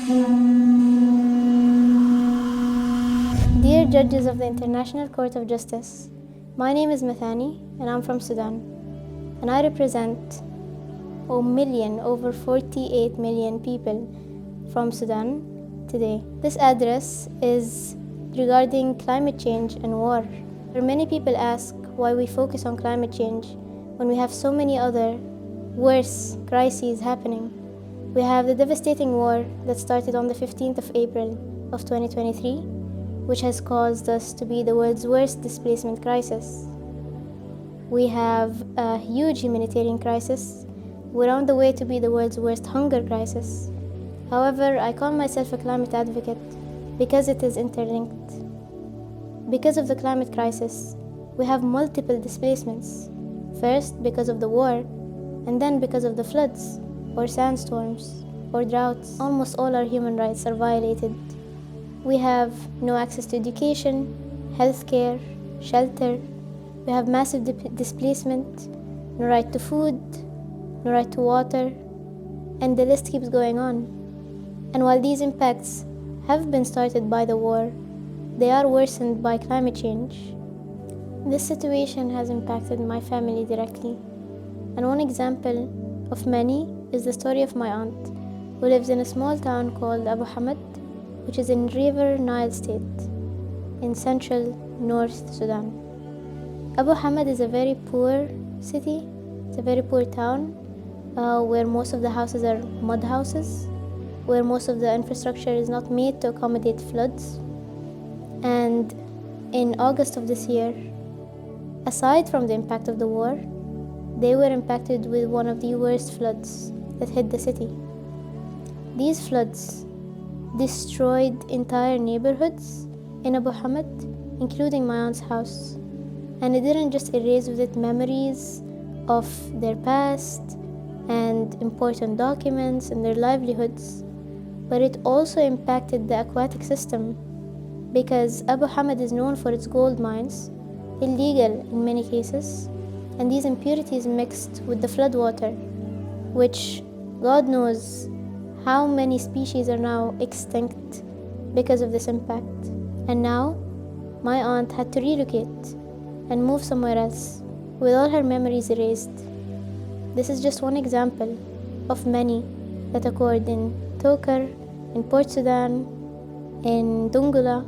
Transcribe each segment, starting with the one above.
Dear judges of the International Court of Justice, my name is Mathani and I'm from Sudan, and I represent over 48 million people from Sudan today. This address is regarding climate change and war. Many people ask why we focus on climate change when we have so many other worse crises happening. We have the devastating war that started on the 15th of April of 2023, which has caused us to be the world's worst displacement crisis. We have a huge humanitarian crisis. We're on the way to be the world's worst hunger crisis. However, I call myself a climate advocate because it is interlinked. Because of the climate crisis, we have multiple displacements. First, because of the war, and then because of the floods, or sandstorms, or droughts. Almost all our human rights are violated. We have no access to education, healthcare, shelter. We have massive displacement, no right to food, no right to water, and the list keeps going on. And while these impacts have been started by the war, they are worsened by climate change. This situation has impacted my family directly, and one example of many is the story of my aunt, who lives in a small town called Abu Hamad, which is in River Nile State, in central North Sudan. Abu Hamad is a very poor city. It's a very poor town, where most of the houses are mud houses, where most of the infrastructure is not made to accommodate floods. And in August of this year, aside from the impact of the war, they were impacted with one of the worst floods that hit the city. These floods destroyed entire neighborhoods in Abu Hamad, including my aunt's house. And it didn't just erase with it memories of their past and important documents and their livelihoods, but it also impacted the aquatic system, because Abu Hamad is known for its gold mines, illegal in many cases, and these impurities mixed with the floodwater, which God knows how many species are now extinct because of this impact. And now my aunt had to relocate and move somewhere else with all her memories erased. This is just one example of many that occurred in Tokar, in Port Sudan, in Dungula,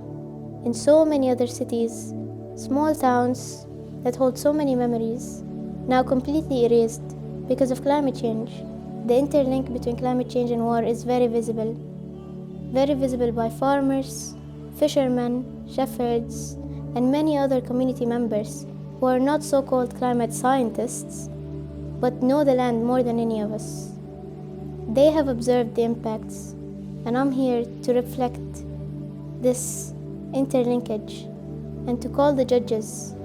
in so many other cities, small towns that hold so many memories, now completely erased because of climate change. The interlink between climate change and war is very visible by farmers, fishermen, shepherds, and many other community members who are not so-called climate scientists, but know the land more than any of us. They have observed the impacts, and I'm here to reflect this interlinkage and to call the judges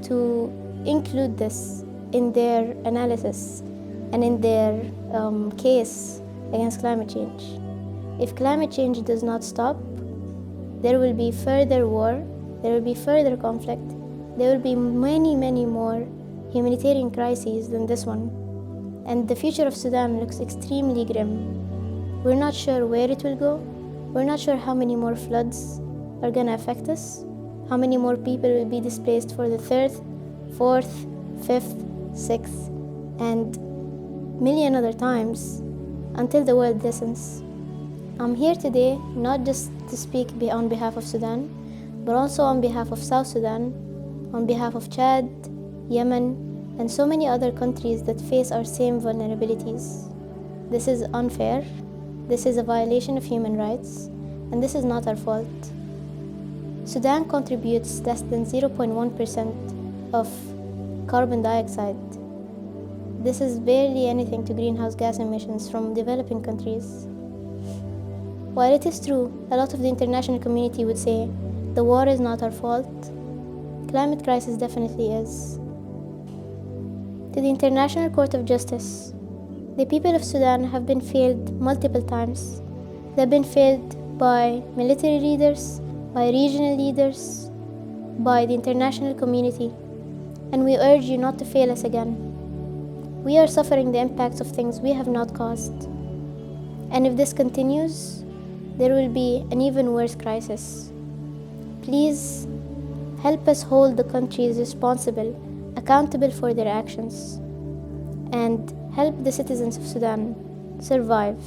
to include this in their analysis and in their case against climate change. If climate change does not stop, there will be further war, there will be further conflict, there will be many, many more humanitarian crises than this one. And the future of Sudan looks extremely grim. We're not sure where it will go. We're not sure how many more floods are gonna affect us, how many more people will be displaced for the third, fourth, fifth, sixth, and million other times until the world listens. I'm here today not just to speak on behalf of Sudan, but also on behalf of South Sudan, on behalf of Chad, Yemen, and so many other countries that face our same vulnerabilities. This is unfair, this is a violation of human rights, and this is not our fault. Sudan contributes less than 0.1% of carbon dioxide. This is barely anything to greenhouse gas emissions from developing countries. While it is true, a lot of the international community would say the war is not our fault, climate crisis definitely is. To the International Court of Justice, the people of Sudan have been failed multiple times. They've been failed by military leaders, by regional leaders, by the international community, and we urge you not to fail us again. We are suffering the impacts of things we have not caused. And if this continues, there will be an even worse crisis. Please help us hold the countries responsible, accountable for their actions, and help the citizens of Sudan survive.